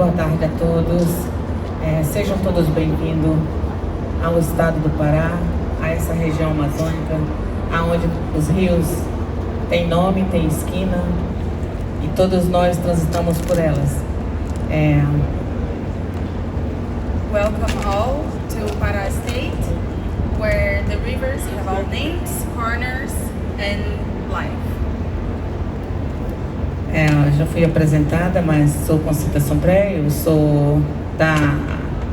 Boa tarde a todos. Sejam todos bem-vindos ao estado do Pará, a essa região amazônica, onde os rios têm nome, têm esquina e todos nós transitamos por elas. Welcome all to Pará State, where the rivers have all names, corners, and life. Já fui apresentada, mas sou Concita Sompré, eu sou da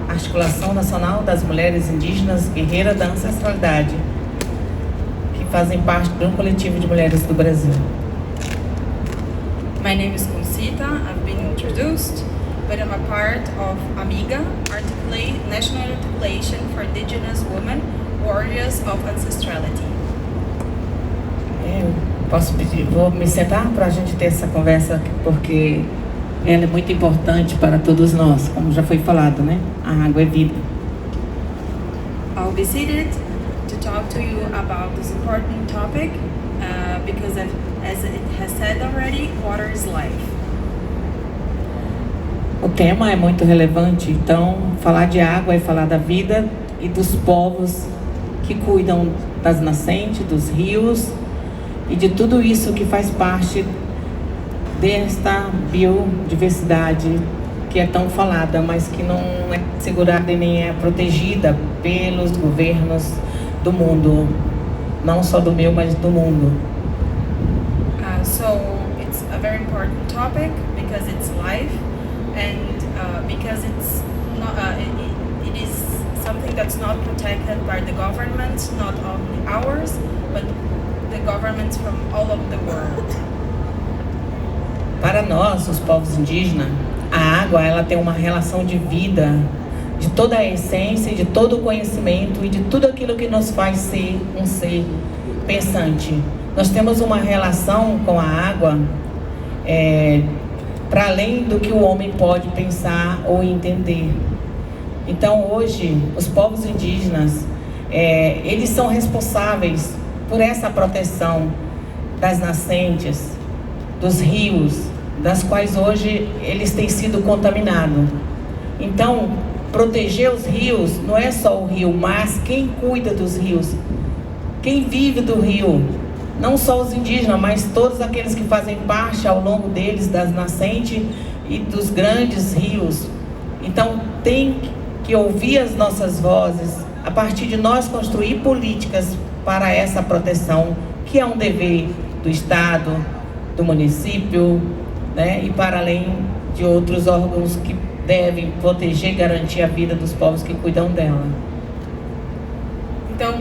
Articulação Nacional das Mulheres Indígenas Guerreiras da Ancestralidade, que fazem parte de um coletivo de mulheres do Brasil. My name is Concita, I've been introduced, but I'm a part of ANMIGA, National Articulation for Indigenous Women, Warriors of Ancestrality. Posso pedir, vou me sentar para a gente ter essa conversa, porque ela é muito importante para todos nós, como já foi falado, né? A água é vida. I'll be seated to talk to you about this important topic, because as it has said already, water is life. O tema é muito relevante, então falar de água é falar da vida e dos povos que cuidam das nascentes, dos rios e de tudo isso que faz parte desta biodiversidade que é tão falada, mas que não é segurada e nem é protegida pelos governos do mundo, não só do meu, mas do mundo. So it's a very important topic because it's life, and because it's not, it is something that's not protected by the government, not only ours, but the governments from all over the world. Para nós, os povos indígenas, a água ela tem uma relação de vida, de toda a essência, de todo o conhecimento e de tudo aquilo que nos faz ser um ser pensante. Nós temos uma relação com a água para além do que o homem pode pensar ou entender. Então, hoje, os povos indígenas, eles são responsáveis por essa proteção das nascentes, dos rios, das quais hoje eles têm sido contaminados. Então, proteger os rios não é só o rio, mas quem cuida dos rios, quem vive do rio, não só os indígenas, mas todos aqueles que fazem parte ao longo deles, das nascentes e dos grandes rios. Então, tem que ouvir as nossas vozes, a partir de nós construir políticas para essa proteção, que é um dever do Estado, do município, né, e para além de outros órgãos que devem proteger e garantir a vida dos povos que cuidam dela. Então,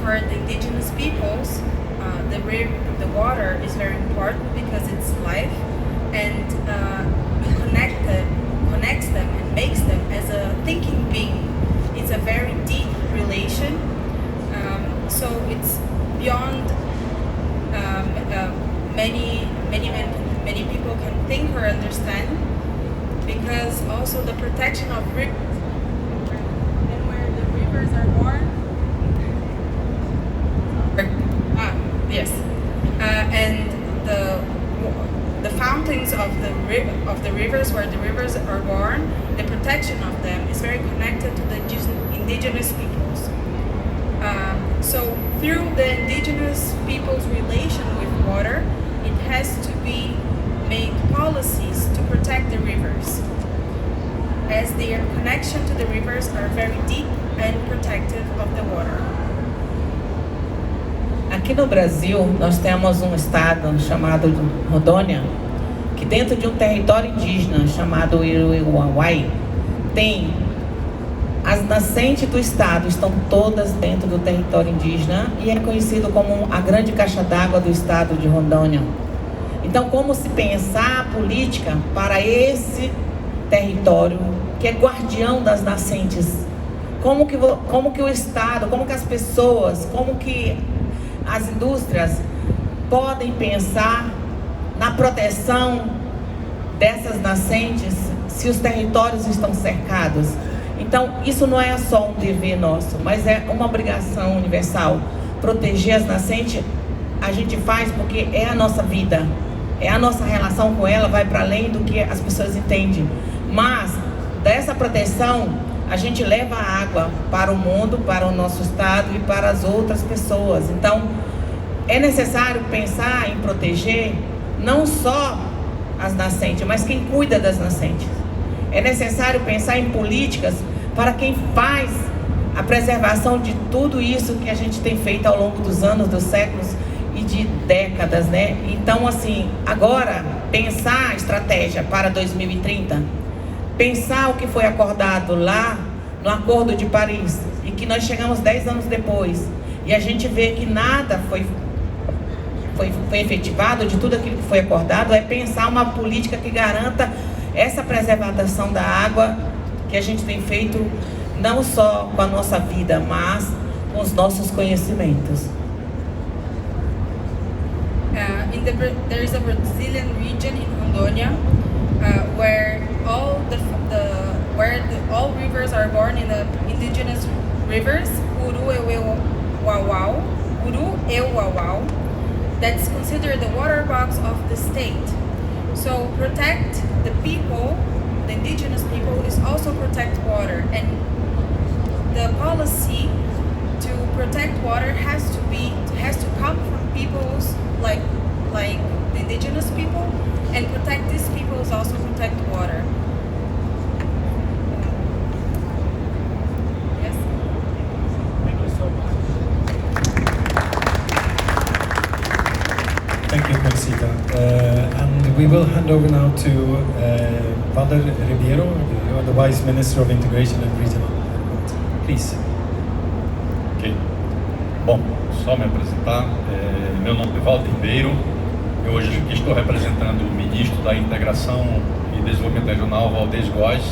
for the indigenous peoples, the water is very important because it's life, and connects them and makes them as a thinking being. It's a very deep relation, so it's beyond many people can think or understand, because also the protection of rivers and where the rivers are born. Yes, and the fountains of the rivers where the rivers are born, the protection of them is very connected to the indigenous peoples. So through the indigenous people's relation with water, it has to be made policies to protect the rivers, as their connection to the rivers are very deep and protective of the water. Aqui no Brasil, nós temos um estado chamado Rondônia, que dentro de um território indígena chamado Uruguai, tem as nascentes do estado, estão todas dentro do território indígena e é conhecido como a grande caixa d'água do estado de Rondônia. Então, como se pensar a política para esse território que é guardião das nascentes? Como que o estado, como que as pessoas, como que as indústrias podem pensar na proteção dessas nascentes se os territórios estão cercados? Então, isso não é só um dever nosso, mas é uma obrigação universal. Proteger as nascentes, a gente faz porque é a nossa vida. A nossa relação com ela vai para além do que as pessoas entendem. Mas, dessa proteção, a gente leva a água para o mundo, para o nosso estado e para as outras pessoas. Então, é necessário pensar em proteger não só as nascentes, mas quem cuida das nascentes. É necessário pensar em políticas para quem faz a preservação de tudo isso que a gente tem feito ao longo dos anos, dos séculos e de décadas, né? Então, assim, agora, pensar a estratégia para 2030, pensar o que foi acordado lá no Acordo de Paris e que nós chegamos 10 anos depois e a gente vê que nada foi efetivado de tudo aquilo que foi acordado, é pensar uma política que garanta essa preservação da água que a gente tem feito não só com a nossa vida, mas com os nossos conhecimentos. There is a Brazilian region in Rondônia where all rivers are born in the indigenous rivers, Uru e Uauau, that's considered the water box of the state. So protect the people, the indigenous people, is also protect water, and the policy to protect water has to come from peoples like the indigenous people, and protect these people is also protect water. Yes. Thank you so much. Thank you, Concita. And we will hand over now to Padre Ribeiro, you are the Vice Minister of Integration and Regional Development. Please. Ok. Bom, só me apresentar. Meu nome é Valdir Ribeiro. Eu hoje aqui estou representando o Ministro da Integração e Desenvolvimento Regional, Waldez Góes,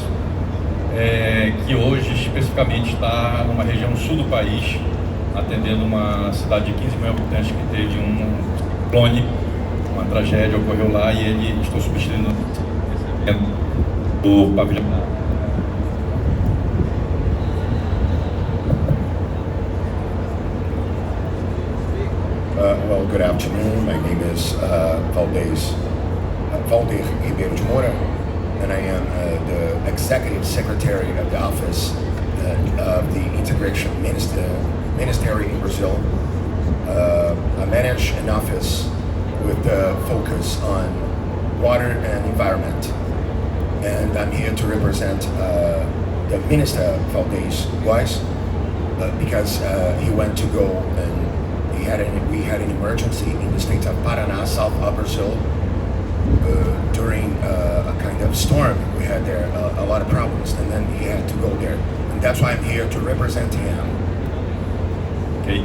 que hoje especificamente está numa região sul do país, atendendo uma cidade de 15 mil habitantes que teve um clone, uma tragédia ocorreu lá, e ele estou substituindo o Pavilion. Well, good afternoon. My name is Waldez Ribeiro de Moura, and I am the Executive Secretary of the Office of the Integration Ministry in Brazil. I manage an office with the focus on water and environment, and I'm here to represent the Minister Waldez Góes because he went to go and we had an emergency in the state of Paraná, south of Brazil, during a kind of storm. We had there a lot of problems, and then he had to go there, and that's why I'm here to represent him. Ok.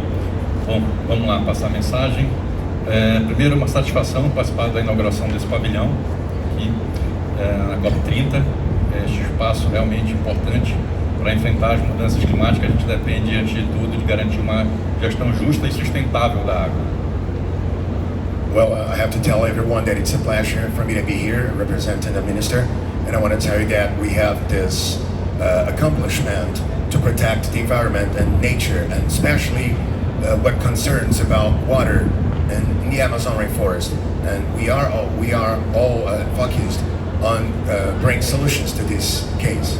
Bom, vamos lá passar a mensagem. Primeiro, uma satisfação participar da inauguração desse pavilhão aqui na COP30. Este espaço realmente importante para enfrentar as mudanças climáticas. A gente depende, antes de tudo, de garantir uma gestão justa e sustentável da água. Well, I have to tell everyone that it's a pleasure for me to be here representing the minister, and I want to tell you that we have this accomplishment to protect the environment and nature, and especially what concerns about water in the Amazon rainforest. And we are all focused on bringing solutions to this case.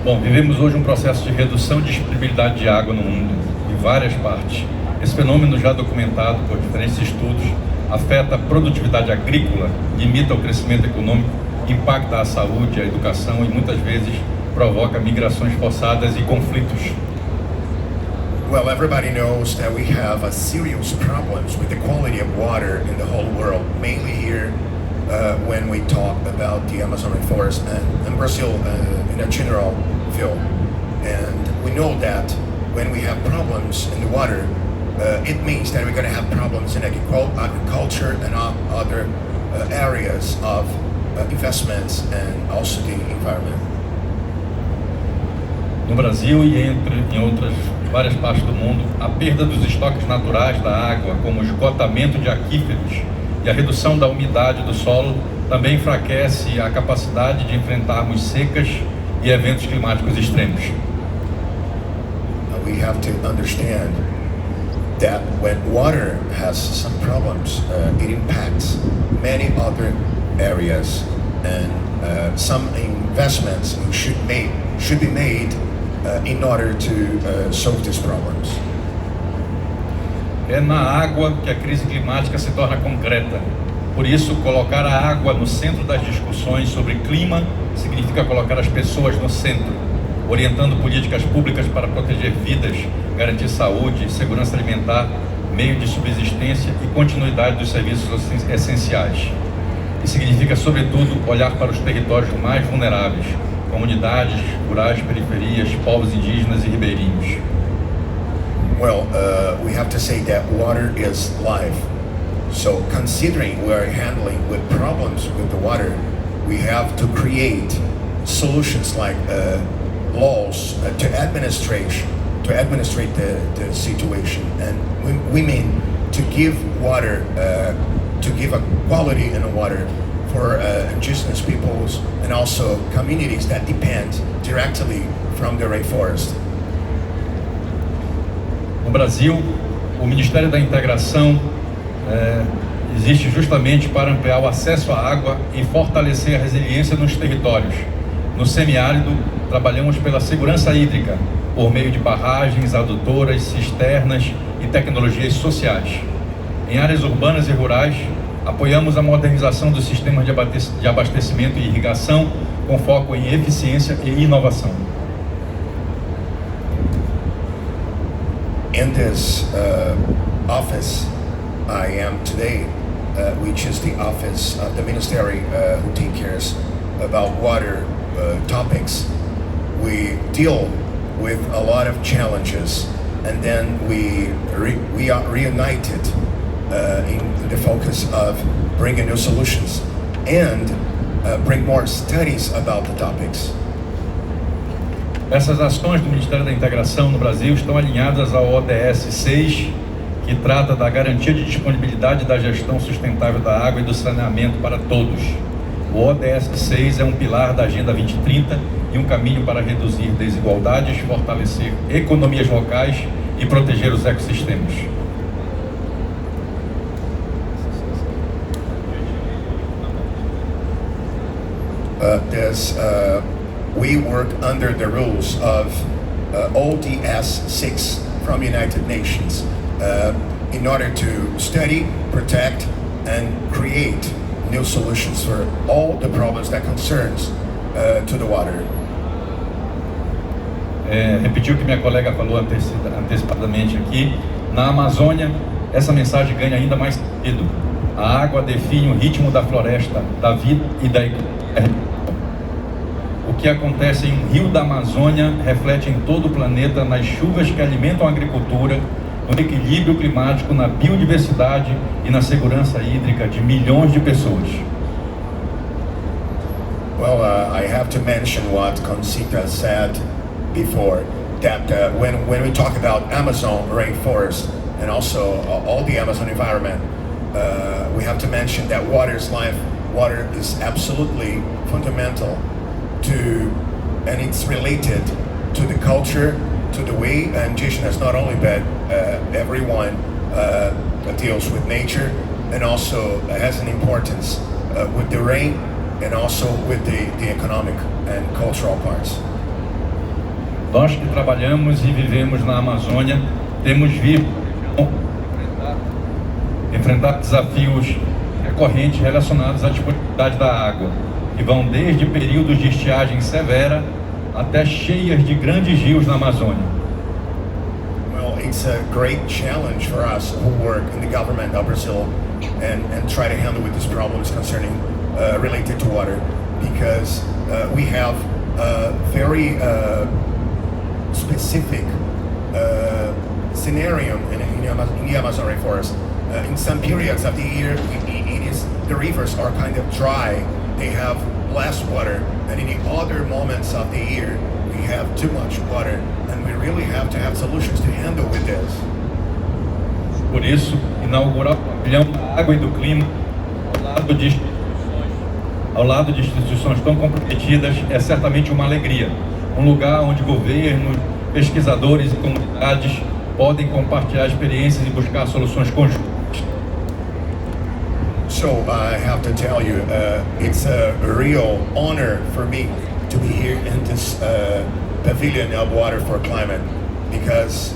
Bom, vivemos hoje um processo de redução de disponibilidade de água no mundo, em várias partes. Esse fenômeno, já documentado por diferentes estudos, afeta a produtividade agrícola, limita o crescimento econômico, impacta a saúde, a educação e muitas vezes provoca migrações forçadas e conflitos. Well, everybody knows that we have a serious problems with the quality of water in the whole world, mainly here when we talk about the Amazon rainforest and Brazil in a general field. And we know that when we have problems in the water, it means that we're going to have problems in agriculture and other areas of investments and also the environment. No Brasil e em outras várias partes do mundo, a perda dos estoques naturais da água, como o esgotamento de aquíferos e a redução da umidade do solo, também enfraquece a capacidade de enfrentarmos secas e eventos climáticos extremos. We have to understand that when water has some problems, it impacts many other areas, and some investments should be made in order to solve these problems. É na água que a crise climática se torna concreta. Por isso, colocar a água no centro das discussões sobre clima significa colocar as pessoas no centro, orientando políticas públicas para proteger vidas, garantir saúde, segurança alimentar, meio de subsistência e continuidade dos serviços essenciais. E significa, sobretudo, olhar para os territórios mais vulneráveis, comunidades rurais, periferias, povos indígenas e ribeirinhos. Well, we have to say that water is life. So considering we are handling with problems with the water, we have to create solutions like laws to administrate the situation, and we mean to give water, to give a quality in the water for indigenous peoples and also communities that depend directly from the rainforest. No Brasil, o Ministério da Integração existe justamente para ampliar o acesso à água e fortalecer a resiliência nos territórios. No semiárido, trabalhamos pela segurança hídrica, por meio de barragens, adutoras, cisternas e tecnologias sociais. Em áreas urbanas e rurais, apoiamos a modernização dos sistemas de abastecimento e irrigação, com foco em eficiência e inovação. In this office I am today, which is the office of the ministry who takes care about water topics, we deal with a lot of challenges, and then we are reunited in the focus of bringing new solutions and bring more studies about the topics. Essas ações do Ministério da Integração no Brasil estão alinhadas ao ODS 6, que trata da garantia de disponibilidade da gestão sustentável da água e do saneamento para todos. O ODS 6 é um pilar da Agenda 2030 e um caminho para reduzir desigualdades, fortalecer economias locais e proteger os ecossistemas. We work under the rules of ODS 6 from United Nations in order to study, protect, and create new solutions for all the problems that concerns to the water. Repetiu o que minha colega falou antecipadamente aqui. Na Amazônia, essa mensagem ganha ainda mais sentido. A água define o ritmo da floresta, da vida e da economia. O que acontece em um rio da Amazônia reflete em todo o planeta, nas chuvas que alimentam a agricultura, no equilíbrio climático, na biodiversidade e na segurança hídrica de milhões de pessoas. Well, I have to mention what Concita said before, that when we talk about Amazon rainforest and also all the Amazon environment, we have to mention that water is life. Water is absolutely fundamental and it's related to the culture, to the way Indigenous, not only but everyone deals with nature, and also has an importance with the rain and also with the economic and cultural parts. Nós que trabalhamos e vivemos na Amazônia temos visto enfrentar desafios recorrentes relacionados à disponibilidade da água, que vão desde períodos de estiagem severa até cheias de grandes rios na Amazônia. Well, it's a great challenge for us who work in the government of Brazil and try to handle with these problems concerning related to water, because we have a very specific scenario in the Amazon rainforest. In some periods of the year, the rivers are kind of dry. They have less water, and in the other moments of the year, we have too much water, and we really have to have solutions to handle with this. Por isso, inaugurar o Pavilhão da Água e do Clima ao lado de instituições tão comprometidas é certamente uma alegria. Um lugar onde governos, pesquisadores e comunidades podem compartilhar experiências e buscar soluções conjuntas. So I have to tell you, it's a real honor for me to be here in this pavilion of Water for Climate, because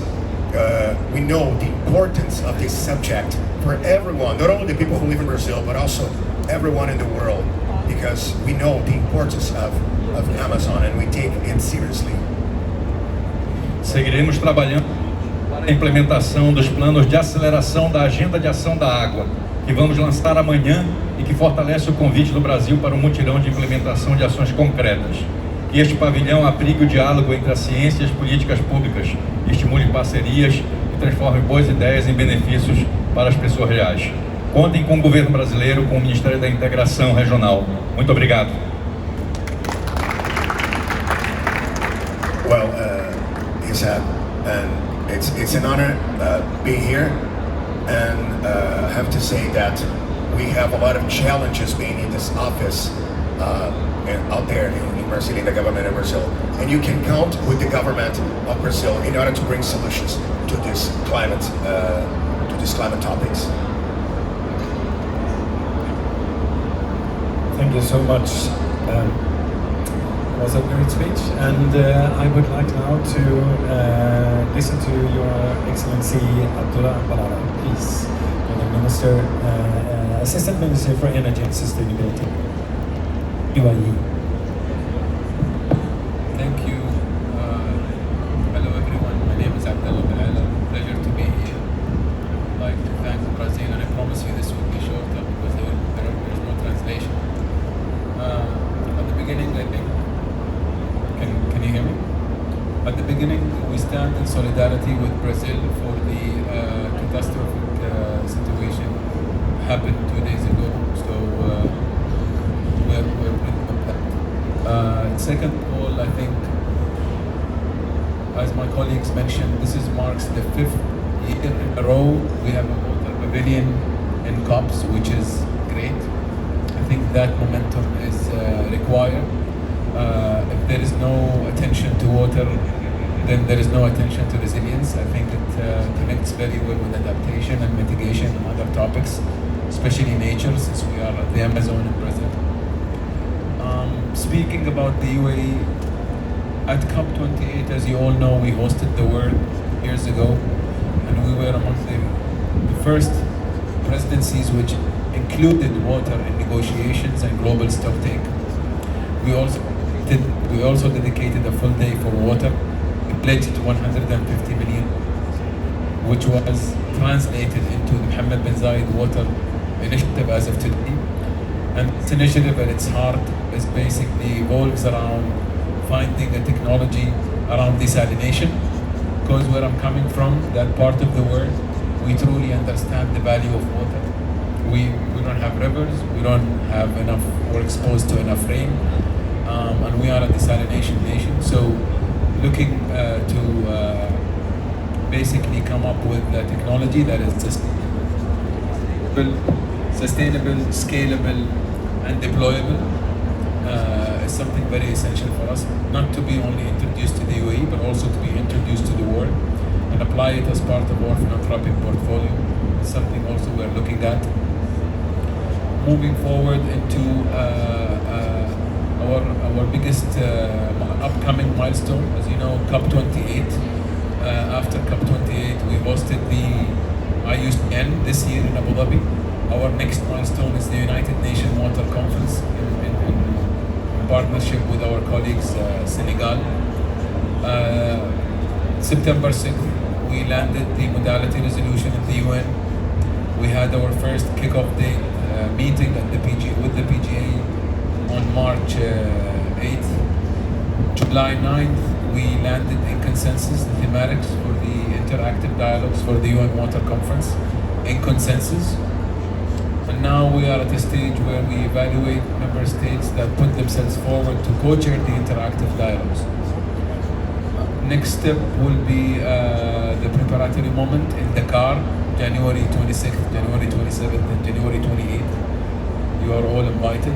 we know the importance of this subject for everyone, not only the people who live in Brazil, but also everyone in the world, because we know the importance of Amazon and we take it seriously. Seguiremos trabalhando para a implementação dos planos de aceleração da Agenda de Ação da Água, que vamos lançar amanhã e que fortalece o convite do Brasil para um mutirão de implementação de ações concretas. Que este pavilhão abrigue o diálogo entre a ciência e as políticas públicas, estimule parcerias e transforme boas ideias em benefícios para as pessoas reais. Contem com o governo brasileiro, com o Ministério da Integração Regional. Muito obrigado. Well, and it's an honor being here, and I have to say that we have a lot of challenges being in this office and out there in Brazil, in the government of Brazil, and you can count with the government of Brazil in order to bring solutions to this climate topics. Thank you so much. It was a great speech, and I would like now to listen to Your Excellency Abdulla Balalaa, please, the Minister, Assistant Minister for Energy and Sustainability, UAE. Thank you. Hello everyone, my name is Abdulla Balalaa. Pleasure to be here. I'd like to thank Brazil, and I promise you this will be short because there's no translation. At the beginning, I think, can you hear me? At the beginning, we stand in solidarity with Brazil for the catastrophic situation happened 2 days ago. So we're with that. Second of all, I think, as my colleagues mentioned, this marks the 5th year in a row we have a water pavilion in COPs, which is great. I think that momentum is required. If there is no attention to water, then there is no attention to resilience. I think it connects very well with adaptation and mitigation and other topics, especially nature, since we are at the Amazon in Brazil. Speaking about the UAE, at COP28, as you all know, we hosted the world years ago, and we were among the first presidencies which included water in negotiations and global stocktake. We also dedicated a full day for water. We pledged 150 million, which was translated into the Mohammed bin Zayed Water Initiative as of today. And this initiative at its heart is basically revolves around finding a technology around desalination. Because where I'm coming from, that part of the world, we truly understand the value of water. We don't have rivers, we don't have enough, we're exposed to enough rain, and we are a desalination nation. So looking to basically come up with a technology that is sustainable, scalable, and deployable is something very essential for us, not to be only introduced to the UAE, but also to be introduced to the world and apply it as part of our philanthropic portfolio. It's something also we're looking at. Moving forward into our biggest upcoming milestone, as you know, COP28. After COP28, we hosted the IUCN this year in Abu Dhabi. Our next milestone is the United Nations Water Conference in partnership with our colleagues Senegal. September 6th, we landed the modality resolution in the UN. We had our first kickoff day meeting at the with the PGA on March 8th. July 9th, we landed in consensus the thematics for the interactive dialogues for the UN Water Conference in consensus. And now we are at a stage where we evaluate member states that put themselves forward to co-chair the interactive dialogues. Next step will be the preparatory moment in Dakar, January 26th, January 27th, and January 28th. You are all invited.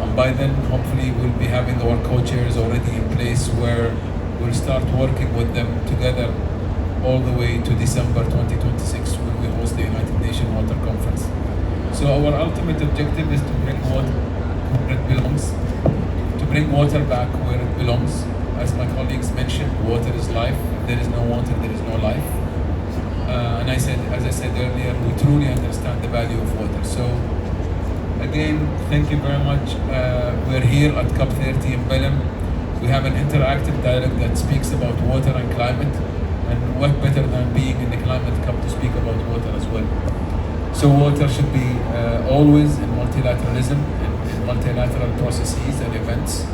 And by then, hopefully, we'll be having our co-chairs already in place where we'll start working with them together all the way to December 2026 when we host the United Nations Water Conference. So our ultimate objective is to bring water where it belongs, to bring water back where it belongs. As my colleagues mentioned, water is life. If there is no water, there is no life. And as I said earlier, we truly understand the value of water. So again, thank you very much. We're here at COP30 in Belém. We have an interactive dialogue that speaks about water and climate. And what better than being in the Climate Cup to speak about water as well. So water should be always in multilateralism and in multilateral processes and events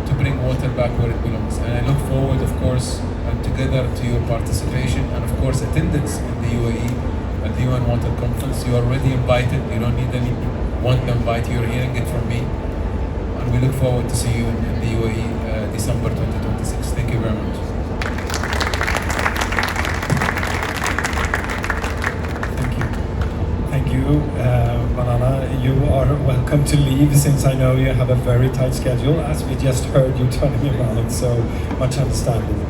to bring water back where it belongs. And I look forward, of course, together to your participation and of course attendance in the UAE at the UN Water Conference. You are already invited. You don't need anyone to invite you. You're hearing it from me. And we look forward to see you in the UAE December 2026. Thank you very much. Thank you, Balalaa. You are welcome to leave since I know you have a very tight schedule, as we just heard you telling about, so much understanding.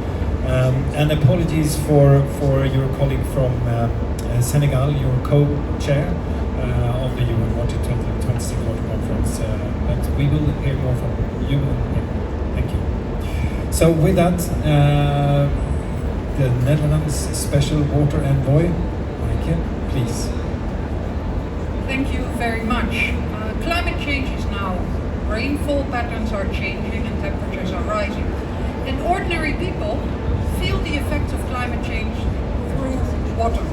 And apologies for your colleague from Senegal, your co-chair of the UN Water 2026 Water Conference, but we will hear more from you. Thank you. So with that, the Netherlands Special Water Envoy, Meike, please. Thank you very much. Climate change is now. Rainfall patterns are changing and temperatures are rising. And ordinary people feel the effects of climate change through water.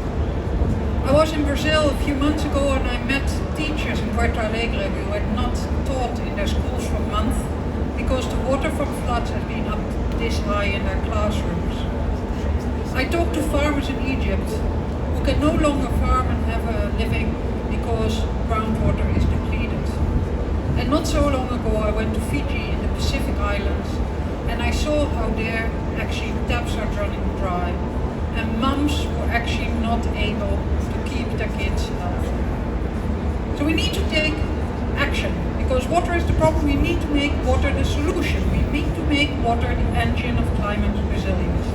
I was in Brazil a few months ago and I met teachers in Porto Alegre who had not taught in their schools for months because the water from floods had been up this high in their classrooms. I talked to farmers in Egypt who can no longer farm and have a living because groundwater is depleted. And not so long ago I went to Fiji in the Pacific Islands and I saw how there actually taps are running dry and mums were actually not able to keep their kids healthy. So we need to take action because water is the problem. We need to make water the solution. We need to make water the engine of climate resilience.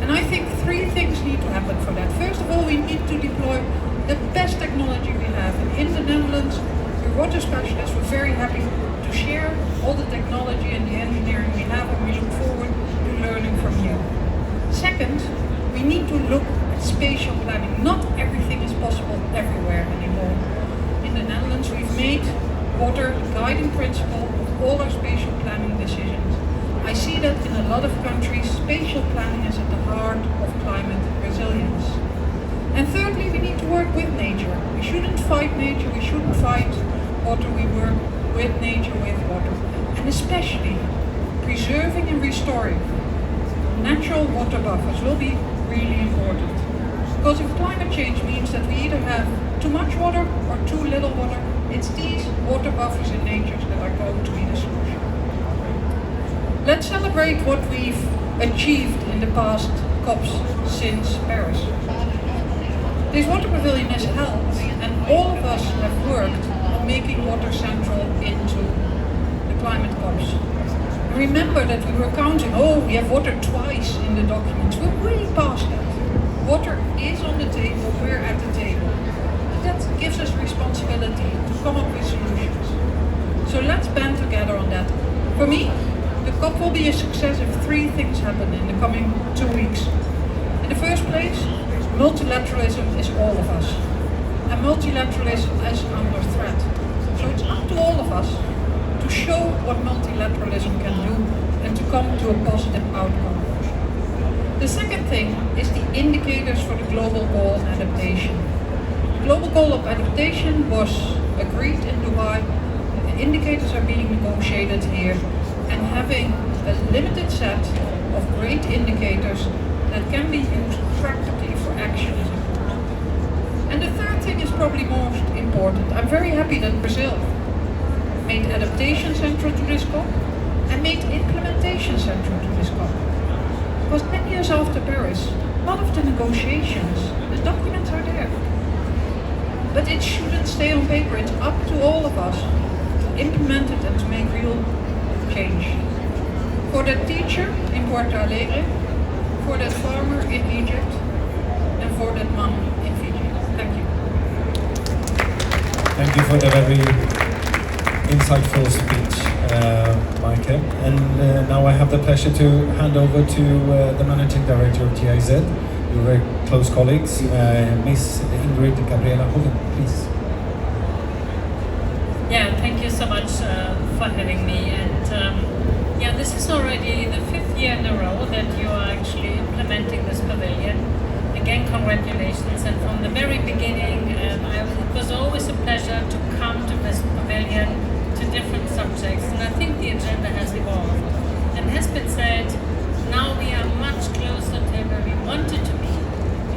And I think three things need to happen for that. First of all, we need to deploy the best technology we have. And in the Netherlands, the water specialists were very happy to share all the technology and the engineering we have, and we look forward to learning from you. Second, we need to look at spatial planning. Not everything is possible everywhere anymore. In the Netherlands, we've made water the guiding principle of all our spatial planning decisions. I see that in a lot of countries, spatial planning is at the heart of climate resilience. And thirdly, we need to work with nature. We shouldn't fight nature, we shouldn't fight water, we work with nature, with water. And especially preserving and restoring natural water buffers will be really important. Because if climate change means that we either have too much water or too little water, it's these water buffers in nature that are going to be the solution. Let's celebrate what we've achieved in the past COPs since Paris. This water pavilion is held, and all of us have worked on making water central into the climate COPs. And remember that we were counting, we have water twice in the documents. We're way past that. Water is on the table, we're at the table. And that gives us responsibility to come up with solutions. So let's band together on that. For me, the COP will be a success if three things happen in the coming 2 weeks. In the first place, multilateralism is all of us. And multilateralism is under threat. So it's up to all of us to show what multilateralism can do and to come to a positive outcome. The second thing is the indicators for the global goal of adaptation. The global goal of adaptation was agreed in Dubai. The indicators are being negotiated here and having a limited set of great indicators that can be used practically for action is important. And the third thing is probably most important. I'm very happy that Brazil made adaptation central to this COP and made implementation central to this COP. Because 10 years after Paris, a lot of the negotiations, the documents are there. But it shouldn't stay on paper. It's up to all of us to implement it and to make real change. For the teacher in Porto Alegre, for that farmer in Egypt and for that mom in Fiji. Thank you. Thank you for the very insightful speech, Meike. And now I have the pleasure to hand over to the Managing Director of GIZ, your very close colleagues, Miss Ingrid-Gabriela Hoven, please. Yeah, thank you so much for having me. And yeah, this is already the 5th year in a row that you are actually implementing this pavilion. Again, congratulations. And from the very beginning, it was always a pleasure to come to this pavilion, to different subjects. And I think the agenda has evolved. And has been said, now we are much closer to where we wanted to be.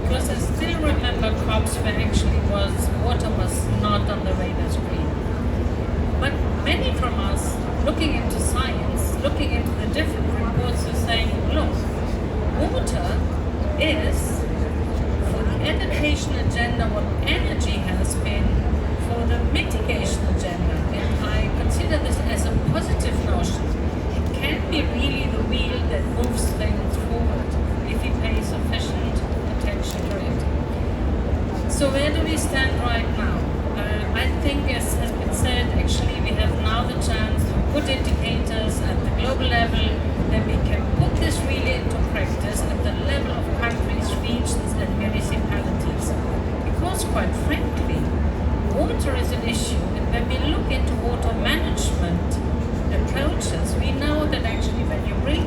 Because I still remember COPs where actually water was not on the radar screen. But many from us, looking into science, looking into the different reports, are saying, look, water is, for the adaptation agenda, what energy has been for the mitigation agenda. And I consider this as a positive notion. It can be really the wheel that moves things forward if we pay sufficient attention to it. So where do we stand right now? I think, as has been said, actually we have now the chance to put indicators at the global level, that we can put this really into practice at the level of countries, regions and municipalities. Because quite frankly, water is an issue, and when we look into water management approaches, we know that actually when you bring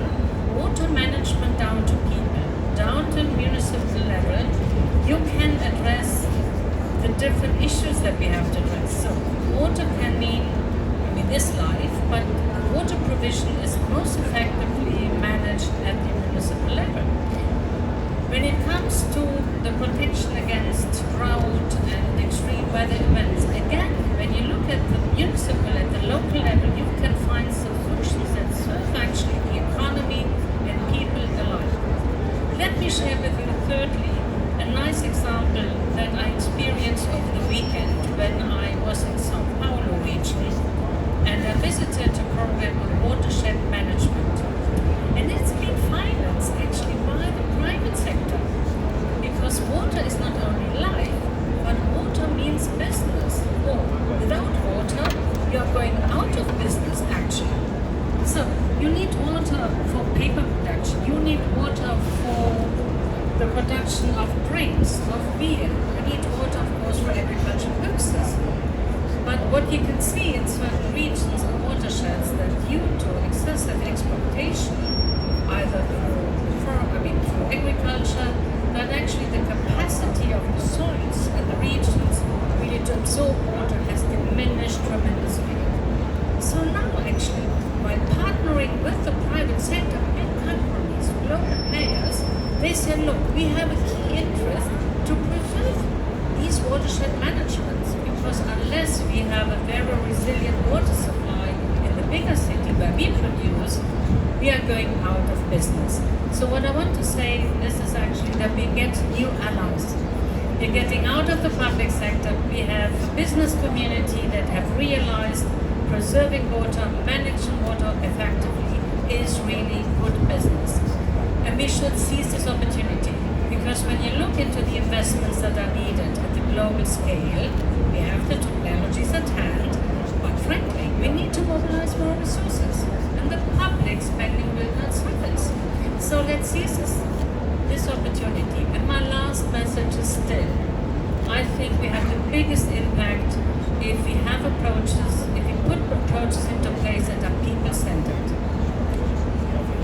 water management down to people, down to municipal level, you can address the different issues that we have to address. So water can mean this life, but water provision is most effectively managed at the municipal level. When it comes to the protection against drought and extreme weather events, again, when you look at the municipal, at the local level, you can find solutions that serve actually the economy and people alike. Let me share with you thirdly a nice example that I experienced over the weekend when I was in São Paulo region and I visited a program on watershed management. And it's been financed actually by the private sector, because water is not only life, but water means business. Or without water, you're going out of business actually. So you need water for paper production, you need water for the production of drinks, of beer. You need water, of course, for agricultural purposes. But what you can see in certain regions and watersheds that due to excessive exploitation, either through agriculture, that actually the capacity of the soils and the regions really to absorb water has diminished tremendously. So now actually, by partnering with the private sector, big companies, global players, they said, look, we have a key interest to preserve these watershed managements, because unless we have a very resilient water supply in the bigger city where we produce, we are going out of business. So what I want to say is actually that we get new allies. We're getting out of the public sector. We have a business community that have realized preserving water, managing water effectively is really good business. And we should seize this opportunity, because when you look into the investments that are needed at the global scale, we have the technologies at hand, but frankly, we need to mobilize more resources, and the public spending will not suffice. So let's seize this opportunity. And my last message is still, I think we have the biggest impact if we have approaches, if we put approaches into place that are people-centered.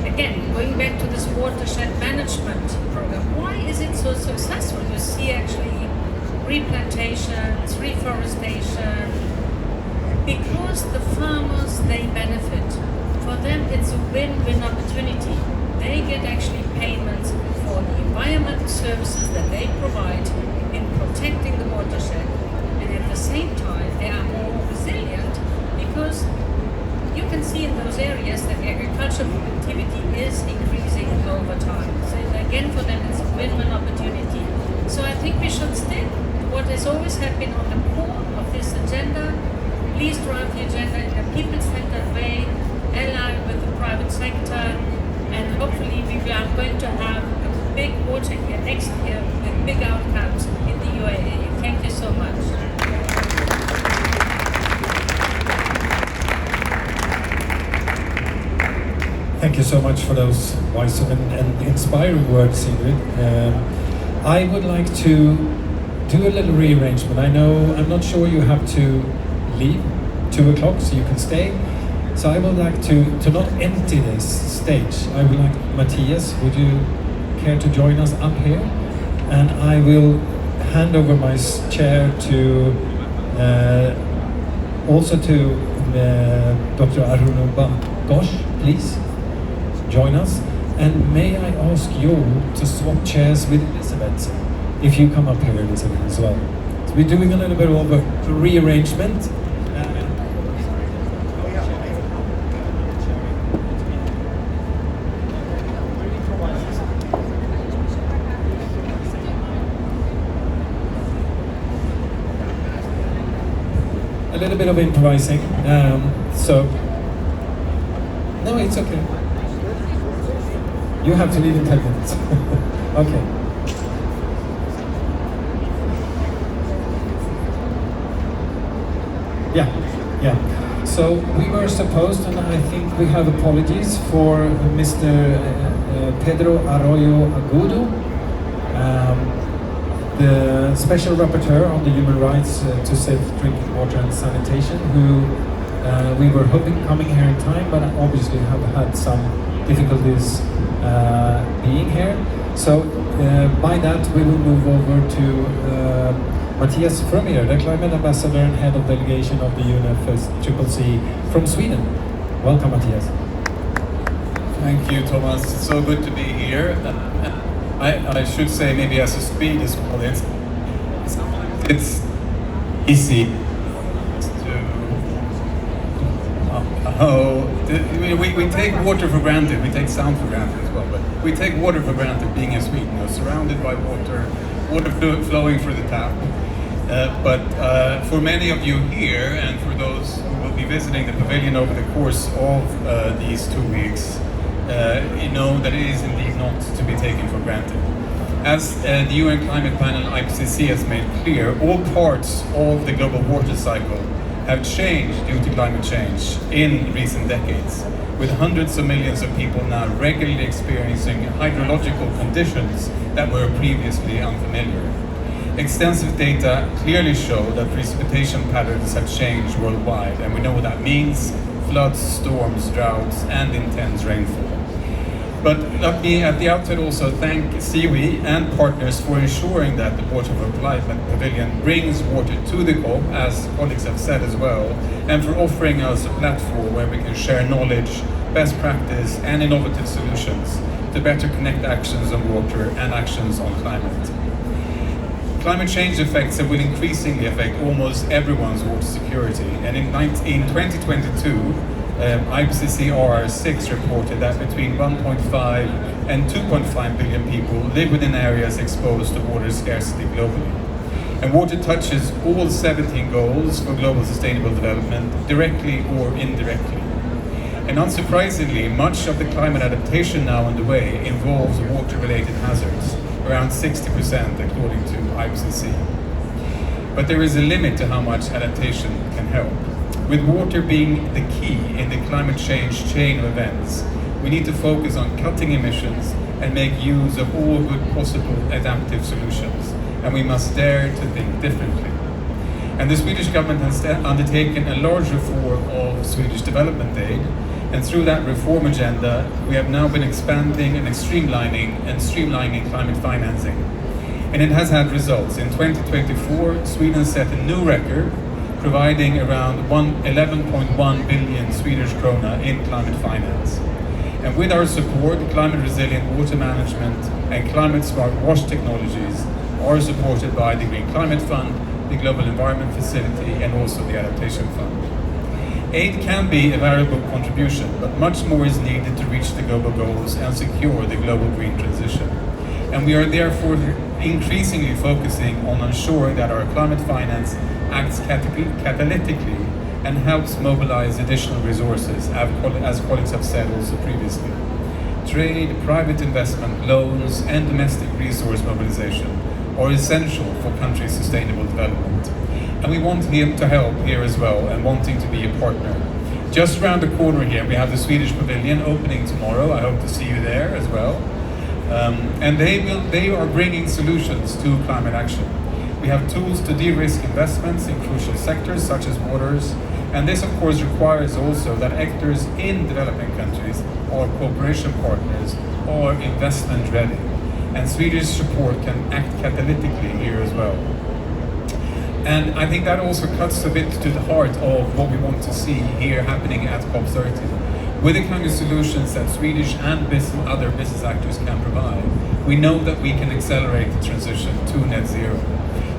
Again, going back to this watershed management program, why is it so successful? You see actually replantations, reforestation, because the farmers, they benefit. For them, it's a win-win opportunity. They get actually payments for the environmental services that they provide in protecting the watershed, and at the same time, they are more resilient, because you can see in those areas that agricultural productivity is increasing over time. So again, for them, it's a win-win opportunity. So I think we should stick to what has always been on the core of this agenda. Please drive the agenda in a people-centered way, ally with the private sector, and hopefully we are going to have a big water here next year with big outcomes in the UAE. Thank you so much. Thank you so much for those wise and inspiring words, Ingrid. I would like to do a little rearrangement. I'm not sure you have to leave 2 o'clock, so you can stay. So I would like to not empty this stage. I would like, Mattias, would you care to join us up here? And I will hand over my chair to also to Dr. Arunabha. Ghosh, please join us. And may I ask you to swap chairs with Elizabeth, if you come up here, Elizabeth, as well. So we're doing a little bit of a rearrangement. A little bit of improvising. So, no, it's okay. You have to leave in 10 minutes. Okay. Yeah. So we were supposed, and I think we have apologies for Mr. Pedro Arroyo Agudo, the Special Rapporteur on the human rights to safe drinking water and sanitation, who we were hoping coming here in time, but obviously have had some difficulties being here. So by that we will move over to Mattias Frumerie, the Climate Ambassador and Head of Delegation of the UNFCCC from Sweden. Welcome, Mattias. Thank you, Thomas. It's so good to be here. I should say, maybe as a speed as well, it's easy to we take water for granted, we take sound for granted as well, but we take water for granted being in Sweden, surrounded by water flowing through the tap. But for many of you here, and for those who will be visiting the pavilion over the course of these 2 weeks, you know that it is indeed not to be taken for granted. As the UN Climate Panel IPCC has made clear, all parts of the global water cycle have changed due to climate change in recent decades, with hundreds of millions of people now regularly experiencing hydrological conditions that were previously unfamiliar. Extensive data clearly show that precipitation patterns have changed worldwide, and we know what that means: floods, storms, droughts, and intense rainfall. But let me at the outset also thank SIWI and partners for ensuring that the Water for Climate Pavilion brings water to the COP, as colleagues have said as well, and for offering us a platform where we can share knowledge, best practice, and innovative solutions to better connect actions on water and actions on climate. Climate change affects and will increasingly affect almost everyone's water security, and in 2022, IPCC RR6 reported that between 1.5 and 2.5 billion people live within areas exposed to water scarcity globally. And water touches all 17 goals for global sustainable development, directly or indirectly. And unsurprisingly, much of the climate adaptation now underway involves water-related hazards, around 60% according to IPCC. But there is a limit to how much adaptation can help. With water being the key in the climate change chain of events, we need to focus on cutting emissions and make use of all good possible adaptive solutions. And we must dare to think differently. And the Swedish government has undertaken a large reform of Swedish development aid, and through that reform agenda, we have now been expanding and streamlining climate financing. And it has had results. In 2024, Sweden set a new record, providing around 11.1 billion Swedish krona in climate finance. And with our support, climate resilient water management and climate smart wash technologies are supported by the Green Climate Fund, the Global Environment Facility, and also the Adaptation Fund. Aid can be a valuable contribution, but much more is needed to reach the global goals and secure the global green transition. And we are therefore increasingly focusing on ensuring that our climate finance acts catalytically and helps mobilize additional resources, as colleagues have said also previously. trade, private investment, loans, and domestic resource mobilization are essential for countries' sustainable development. And we want him to help here as well, and wanting to be a partner. Just around the corner here, we have the Swedish Pavilion opening tomorrow. I hope to see you there as well. And they are bringing solutions to climate action. We have tools to de-risk investments in crucial sectors such as waters, and this of course requires also that actors in developing countries or cooperation partners are investment ready. And Swedish support can act catalytically here as well. And I think that also cuts a bit to the heart of what we want to see here happening at COP30. With the kind of solutions that Swedish and other business actors can provide, we know that we can accelerate the transition to net zero.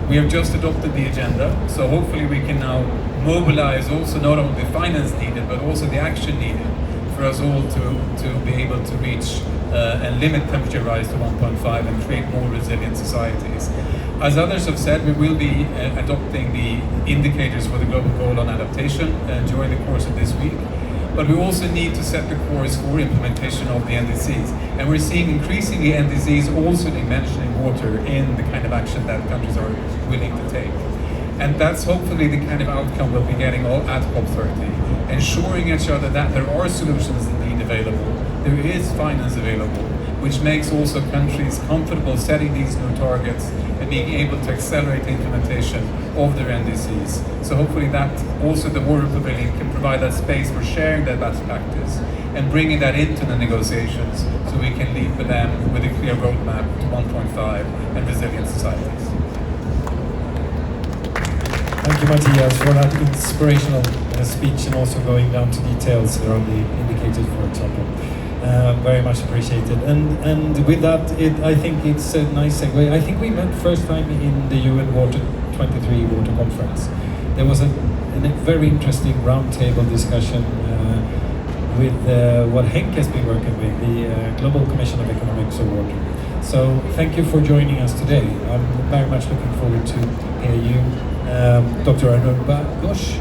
We have just adopted the agenda, so hopefully we can now mobilize also not only the finance needed, but also the action needed for us all to be able to reach and limit temperature rise to 1.5 and create more resilient societies. As others have said, we will be adopting the indicators for the Global Goal on Adaptation during the course of this week. But we also need to set the course for implementation of the NDCs. And we're seeing increasingly NDCs also mentioning water in the kind of action that countries are willing to take. And that's hopefully the kind of outcome we'll be getting all at COP30, ensuring each other that there are solutions indeed available, there is finance available, which makes also countries comfortable setting these new targets and being able to accelerate the implementation of their NDCs. So hopefully that also the Water Pavilion can provide that space for sharing that best practice and bringing that into the negotiations so we can lead with them with a clear roadmap to 1.5 and resilient societies. Thank you, Mattias, for that inspirational speech and also going down to details around the indicators, for example. Very much appreciated. And with that, I think it's a nice segue. I think we met first time in the UN Water 23 Water Conference. There was a very interesting roundtable discussion with what Henk has been working with, the Global Commission of Economics of Water. So thank you for joining us today. I'm very much looking forward to hear you. Dr. Arunabha Ghosh,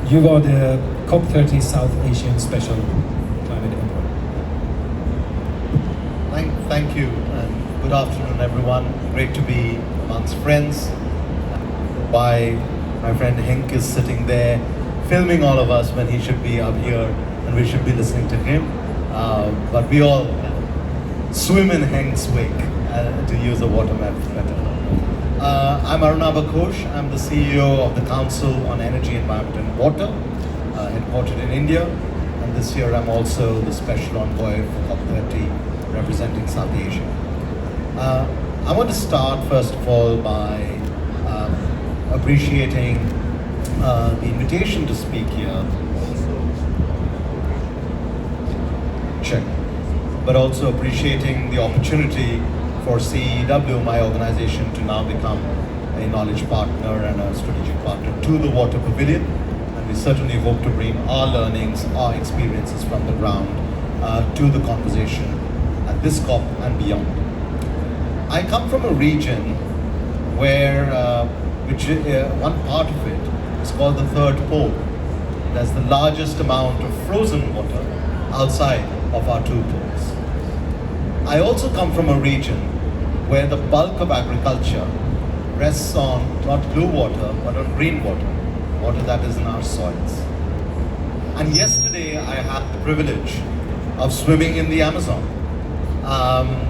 you are the COP30 South Asian Special Climate Envoy. Thank you, and good afternoon, everyone. Great to be amongst friends. Why my friend Henk is sitting there filming all of us when he should be up here and we should be listening to him. But we all swim in Henk's wake, to use a water metaphor. I'm Arunabha Ghosh. I'm the CEO of the Council on Energy, Environment and Water, headquartered in India. And this year I'm also the Special Envoy for COP30, representing South Asia. I want to start first of all by appreciating the invitation to speak here. Check. But also appreciating the opportunity for CEW, my organization, to now become a knowledge partner and a strategic partner to the Water Pavilion. And we certainly hope to bring our learnings, our experiences from the ground to the conversation at this COP and beyond. I come from a region where, one part of it is called the third pole. There's the largest amount of frozen water outside of our two poles. I also come from a region where the bulk of agriculture rests on not blue water, but on green water, water that is in our soils. And yesterday I had the privilege of swimming in the Amazon,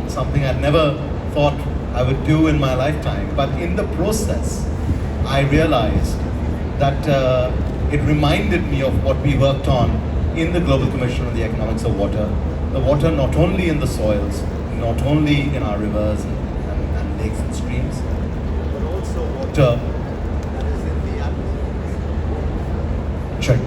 something I'd never thought I would do in my lifetime. But in the process, I realized that it reminded me of what we worked on in the Global Commission on the Economics of Water. The water not only in the soils, not only in our rivers and lakes and streams, but also water that is in the atmosphere. Check.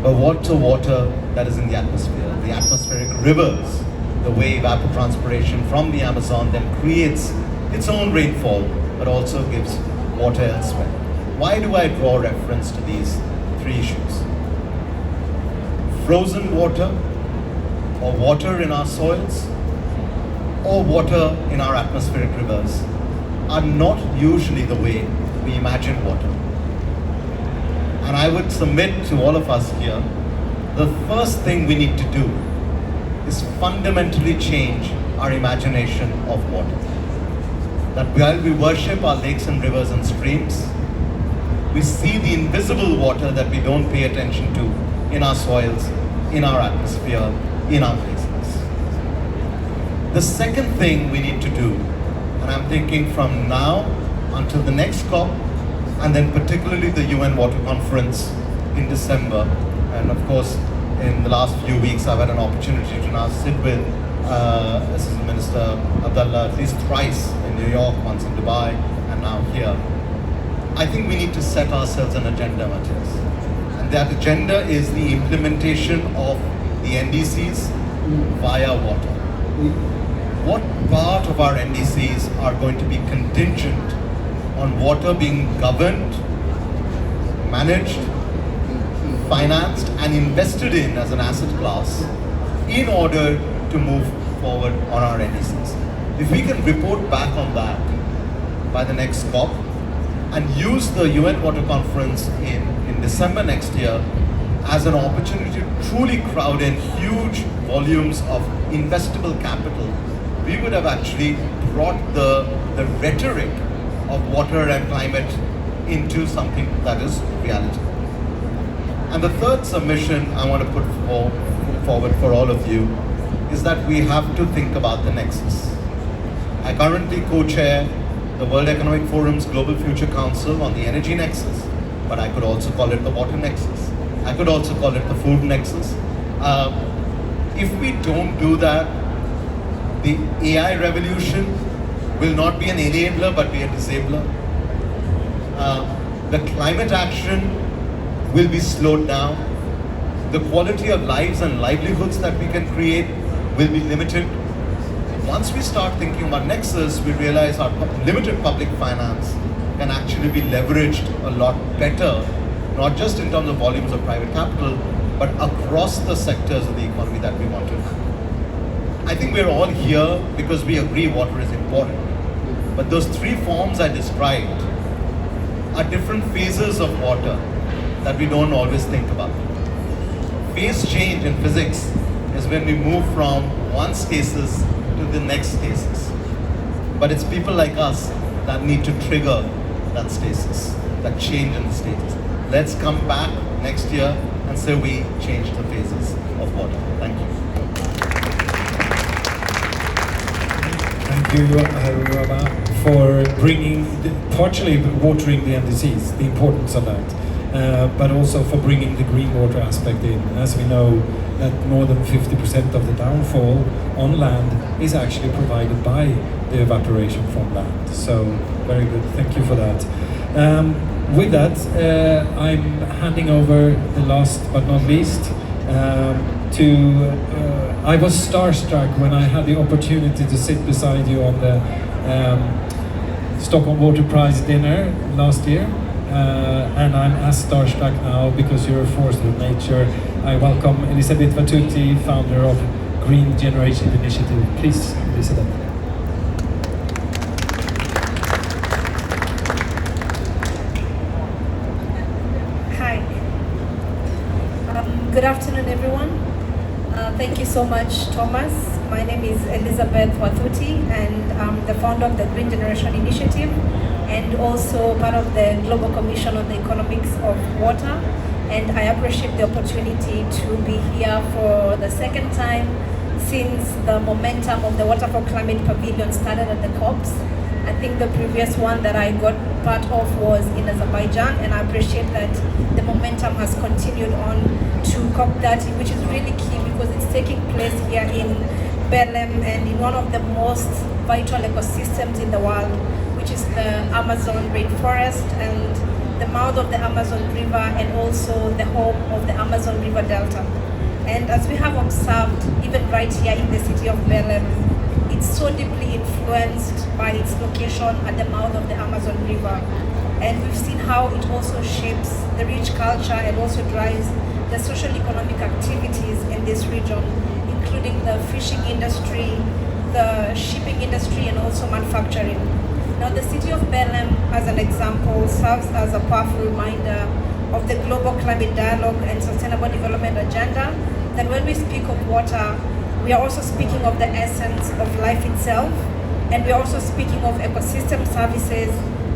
But water that is in the atmosphere, the atmospheric rivers, the way evapotranspiration from the Amazon then creates its own rainfall, but also gives water elsewhere. Why do I draw reference to these three issues? Frozen water, or water in our soils, or water in our atmospheric rivers are not usually the way we imagine water. And I would submit to all of us here, the first thing we need to do is fundamentally change our imagination of water. That while we worship our lakes and rivers and streams, we see the invisible water that we don't pay attention to in our soils, in our atmosphere, in our places. The second thing we need to do, and I'm thinking from now until the next COP, and then particularly the UN Water Conference in December, and of course in the last few weeks I've had an opportunity to now sit with Assistant Minister Abdulla at least thrice in New York, once in Dubai, and now here. I think we need to set ourselves an agenda, Mattias. And that agenda is the implementation of the NDCs via water. What part of our NDCs are going to be contingent on water being governed, managed, financed and invested in as an asset class in order to move forward on our NDCs? If we can report back on that by the next COP and use the UN Water Conference in December next year as an opportunity to truly crowd in huge volumes of investable capital, we would have actually brought the rhetoric of water and climate into something that is reality. And the third submission I want to put forward for all of you is that we have to think about the nexus. I currently co-chair the World Economic Forum's Global Future Council on the energy nexus, but I could also call it the water nexus. I could also call it the food nexus. If we don't do that, the AI revolution will not be an enabler, but be a disabler. The climate action will be slowed down. The quality of lives and livelihoods that we can create will be limited. Once we start thinking about nexus, we realize our limited public finance can actually be leveraged a lot better, not just in terms of volumes of private capital, but across the sectors of the economy that we want to have. I think we're all here because we agree water is important. But those three forms I described are different phases of water that we don't always think about. Phase change in physics is when we move from one stasis to the next stasis. But it's people like us that need to trigger that stasis, that change in the status. Let's come back next year and say we changed the phases of water. Thank you. Thank you, Arunabha, for bringing, partially watering the NDCs, the importance of that, but also for bringing the green water aspect in. As we know, that more than 50% of the downfall on land is actually provided by the evaporation from land. So, very good. Thank you for that. With that, I'm handing over the last but not least to. I was starstruck when I had the opportunity to sit beside you on the Stockholm Water Prize dinner last year, and I'm as starstruck now because you're a force of nature. I welcome Elisabeth Wathuti, founder of Green Generation Initiative. Please, Elisabeth. Hi. Good afternoon, everyone. Thank you so much, Thomas. My name is Elisabeth Wathuti, and I'm the founder of the Green Generation Initiative and also part of the Global Commission on the Economics of Water. And I appreciate the opportunity to be here for the second time since the momentum of the Water for Climate Pavilion started at the COPs. I think the previous one that I got part of was in Azerbaijan, and I appreciate that the momentum has continued on to COP30, which is really key because it's taking place here in Belém and in one of the most vital ecosystems in the world, which is the Amazon rainforest and the mouth of the Amazon River and also the home of the Amazon River Delta. And as we have observed, even right here in the city of Belém, it's so deeply influenced by its location at the mouth of the Amazon River. And we've seen how it also shapes the rich culture and also drives the social economic activities in this region, including the fishing industry, the shipping industry, and also manufacturing. Now, the city of Belém, as an example, serves as a powerful reminder of the global climate dialogue and sustainable development agenda, that when we speak of water, we are also speaking of the essence of life itself, and we are also speaking of ecosystem services,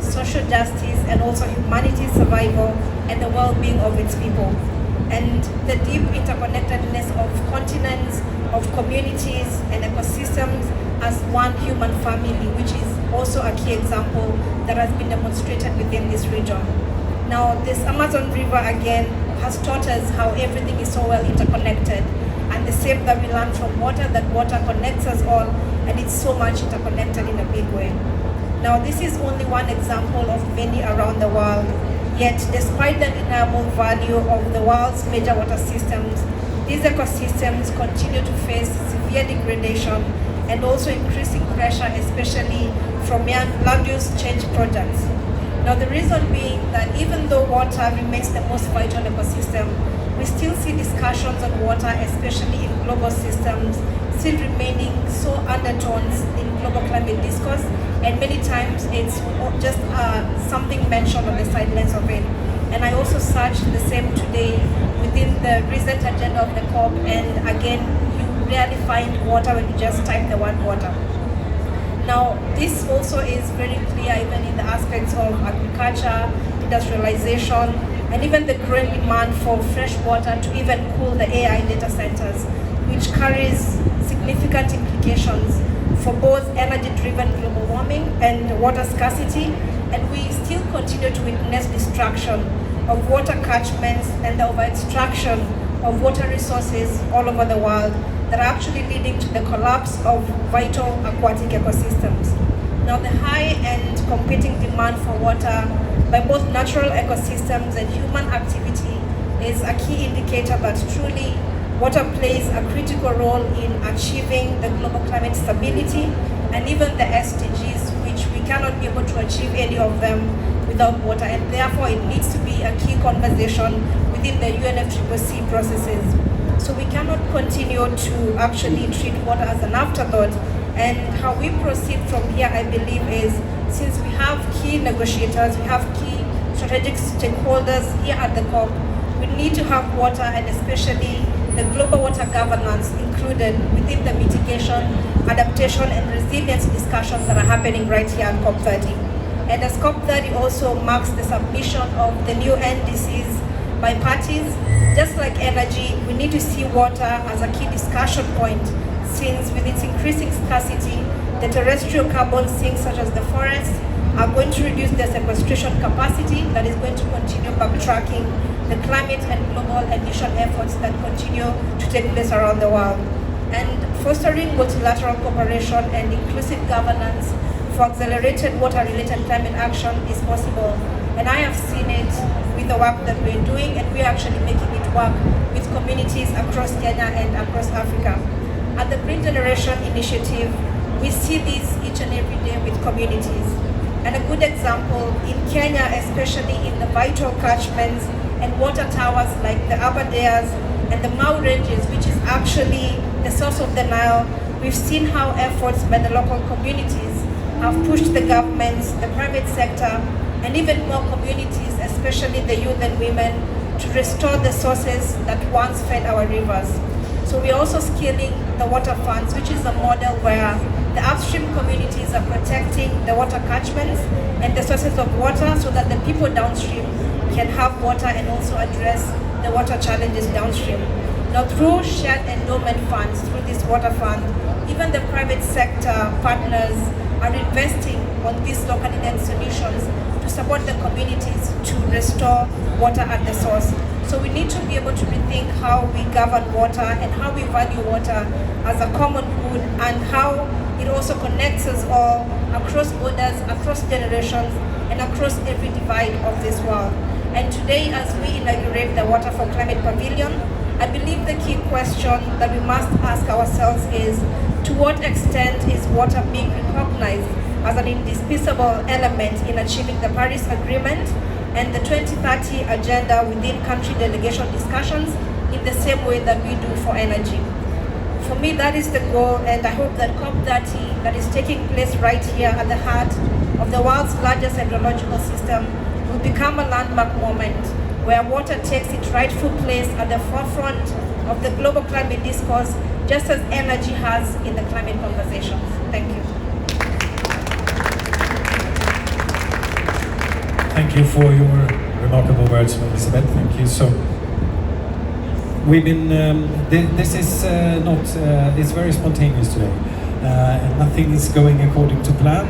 social justice, and also humanity survival and the well-being of its people. And the deep interconnectedness of continents, of communities and ecosystems as one human family, which is also a key example that has been demonstrated within this region. Now, this Amazon River again has taught us how everything is so well interconnected, and the same that we learn from water, that water connects us all, and it's so much interconnected in a big way. Now, this is only one example of many around the world, yet despite the undeniable value of the world's major water systems, these ecosystems continue to face severe degradation and also increasing pressure, especially from land use change projects. Now, the reason being that even though water remains the most vital ecosystem, we still see discussions on water, especially in global systems, still remaining so undertones in global climate discourse, and many times it's just something mentioned on the sidelines of it. And I also searched the same today within the recent agenda of the COP, and again, you rarely find water when you just type the word water. Now, this also is very clear even in the aspects of agriculture, industrialization, and even the growing demand for fresh water to even cool the AI data centers, which carries significant implications for both energy-driven global warming and water scarcity. And we still continue to witness destruction of water catchments and the over-extraction of water resources all over the world that are actually leading to the collapse of vital aquatic ecosystems. Now, the high and competing demand for water by both natural ecosystems and human activity is a key indicator that truly water plays a critical role in achieving the global climate stability and even the SDGs, which we cannot be able to achieve any of them without water, and therefore it needs to be a key conversation within the UNFCCC processes. So we cannot continue to actually treat water as an afterthought, and how we proceed from here, I believe, is since we have key negotiators, we have key strategic stakeholders here at the COP, we need to have water, and especially the global water governance included within the mitigation, adaptation, and resilience discussions that are happening right here at COP30. And as COP30 also marks the submission of the new NDCs by parties, just like energy, we need to see water as a key discussion point, since with its increasing scarcity, the terrestrial carbon sinks such as the forests are going to reduce their sequestration capacity that is going to continue backtracking the climate and global emission efforts that continue to take place around the world. And fostering multilateral cooperation and inclusive governance for accelerated water-related climate action is possible. And I have seen it with the work that we're doing, and we're actually making it work with communities across Kenya and across Africa. At the Green Generation Initiative, we see this each and every day with communities. And a good example in Kenya, especially in the vital catchments and water towers like the Aberdares and the Mau Ranges, which is actually the source of the Nile, we've seen how efforts by the local communities have pushed the governments, the private sector, and even more communities, especially the youth and women, to restore the sources that once fed our rivers. So we're also scaling the water funds, which is a model where the upstream communities are protecting the water catchments and the sources of water so that the people downstream can have water and also address the water challenges downstream. Now, through shared endowment funds, through this water fund, even the private sector partners are investing on these locally led solutions to support the communities to restore water at the source. So we need to be able to rethink how we govern water and how we value water as a common good, and how it also connects us all across borders, across generations, and across every divide of this world. And today, as we inaugurate the Water for Climate Pavilion, I believe the key question that we must ask ourselves is, to what extent is water being recognized as an indispensable element in achieving the Paris Agreement and the 2030 agenda within country delegation discussions in the same way that we do for energy? For me, that is the goal, and I hope that COP30 that is taking place right here at the heart of the world's largest hydrological system will become a landmark moment where water takes its rightful place at the forefront of the global climate discourse, just as energy has in the climate conversations. Thank you. Thank you for your remarkable words, Elizabeth. Thank you. So, we've been, this is not, it's very spontaneous today. And nothing is going according to plan,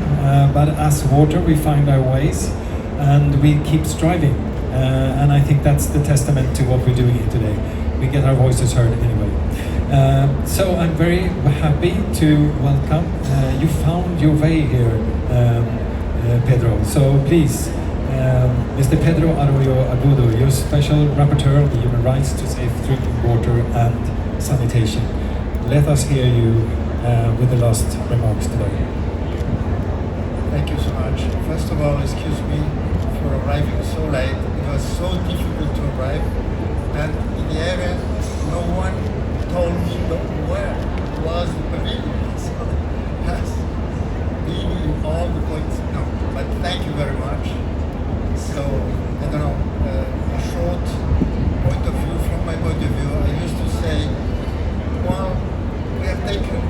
but as water we find our ways and we keep striving. And I think that's the testament to what we're doing here today. We get our voices heard anyway. So I'm very happy to welcome, you found your way here, Pedro. So please, Mr. Pedro Arrojo Agudo, your special rapporteur on the human rights to safe drinking water and sanitation. Let us hear you with the last remarks today. Thank you so much. First of all, excuse me for arriving so late. It was so difficult to arrive, and in the area, no one told me where was the pavilion. So has been in all the points. No, but thank you very much. So I don't know, a short point of view. From my point of view, I used to say, well, we have taken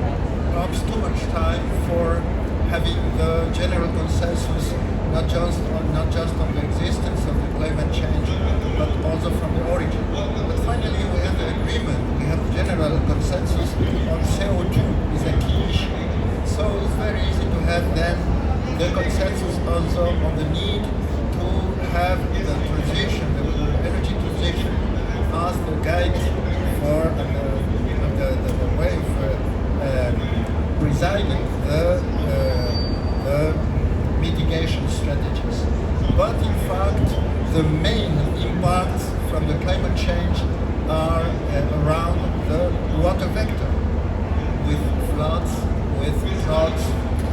perhaps too much time for having the general consensus, not just on the existence of the climate change, but also from the origin. But finally, we have the agreement. We have general consensus on CO2 is a key issue. So it's very easy to have then the consensus also on the need to have the transition, the energy transition, as the guide for the way for presiding the mitigation strategies. But in fact, the main impacts from the climate change are around the water vector, with floods, with droughts,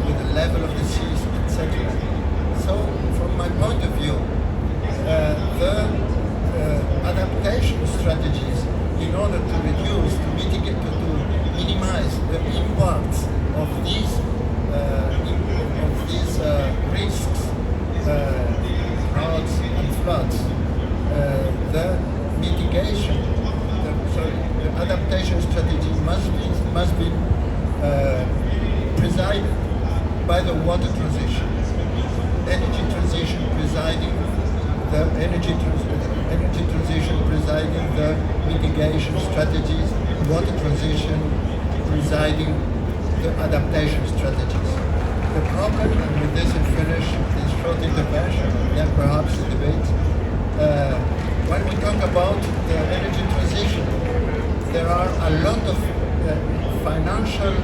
with the level of the seas, etc. So, from my point of view, the adaptation strategies in order to reduce, to mitigate, to minimize the impacts of these risks, droughts and floods, the mitigation, the adaptation strategy must be presided by the water transition, energy transition presiding the energy transition presiding the mitigation strategies, water transition presiding the adaptation strategies. The problem, and with this I finish this short intervention, then perhaps a debate, when we talk about the energy transition, there are a lot of financial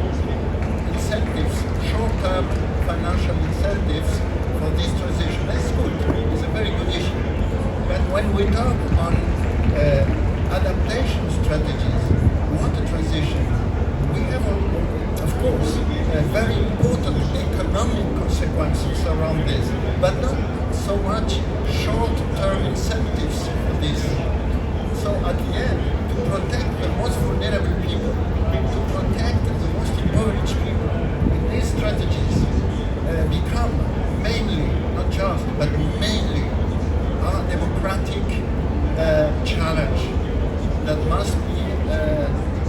incentives, short-term financial incentives for this transition. That's good, it's a very good issue. But when we talk on adaptation strategies, water transition, we have, of course, very important economic consequences around this, but not so much short-term incentives for this. So at the end, to protect the most vulnerable people, to protect the most impoverished people, these strategies become mainly, not just, but mainly a democratic challenge that must be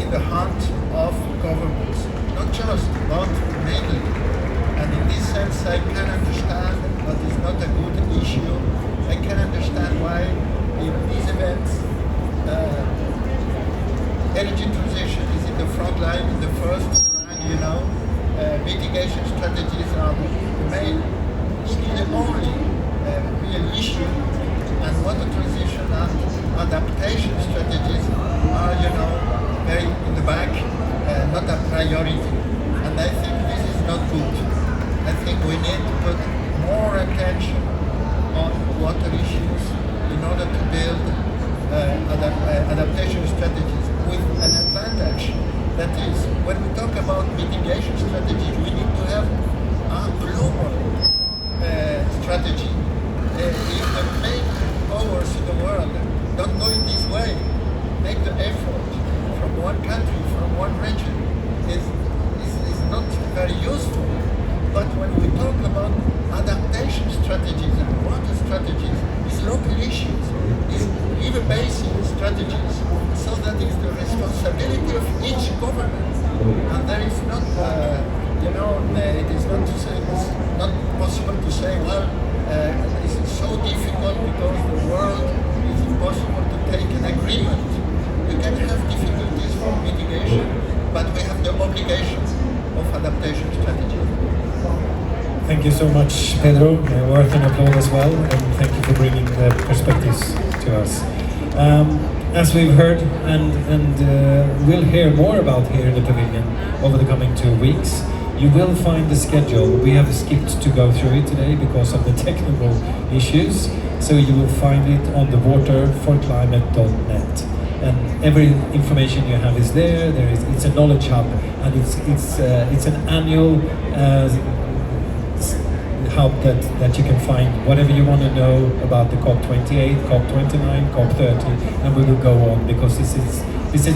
in the heart of governments, not just, but mainly. And in this sense, I can understand that it's not a good issue. I can understand why in these events energy transition is in the front line, in the first rank, you know. Mitigation strategies are the main, the only real issue, and water transition and adaptation strategies are, you know, very in the back, not a priority. And I think this is not good. I think we need to put more attention on water issues in order to build adaptation strategies with an advantage. That is, when we talk about mitigation strategies, we need to have a global strategy. If the main powers in the world don't go in this way, make the effort from one country, from one region, is not very useful. But when we talk about adaptation strategies and water strategies, it's local issues, it's basin strategies. So that is the responsibility of each government. And there is not, it is not to say, it's not possible to say, well, this is so difficult because the world is impossible to take an agreement. We can have difficulties for mitigation, but we have the obligation of adaptation strategy. Thank you so much, Pedro. Worth an applause as well, and thank you for bringing the perspectives to us. As we've heard, and we'll hear more about here in the Pavilion over the coming 2 weeks, you will find the schedule. We have skipped to go through it today because of the technical issues, so you will find it on the waterforclimate.net. And every information you have is there. It's a knowledge hub, and it's an annual hub that you can find whatever you want to know about the COP28, COP29, COP30, and we will go on because this is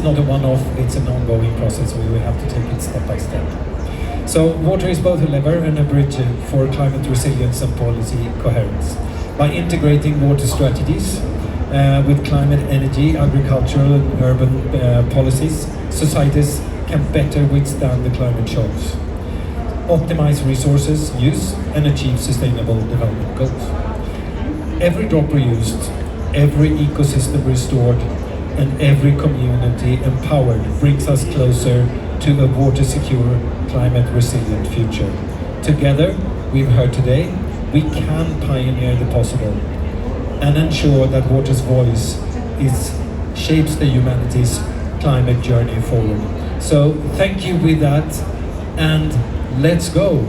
not a one-off, it's an ongoing process. We will have to take it step by step. So water is both a lever and a bridge for climate resilience and policy coherence. By integrating water strategies with climate, energy, agricultural and urban policies, societies can better withstand the climate shocks, optimize resources use, and achieve sustainable development goals. Every drop reused, every ecosystem restored, and every community empowered brings us closer to a water-secure, climate-resilient future. Together, we've heard today, we can pioneer the possible and ensure that water's voice shapes the humanity's climate journey forward. So thank you with that, and let's go.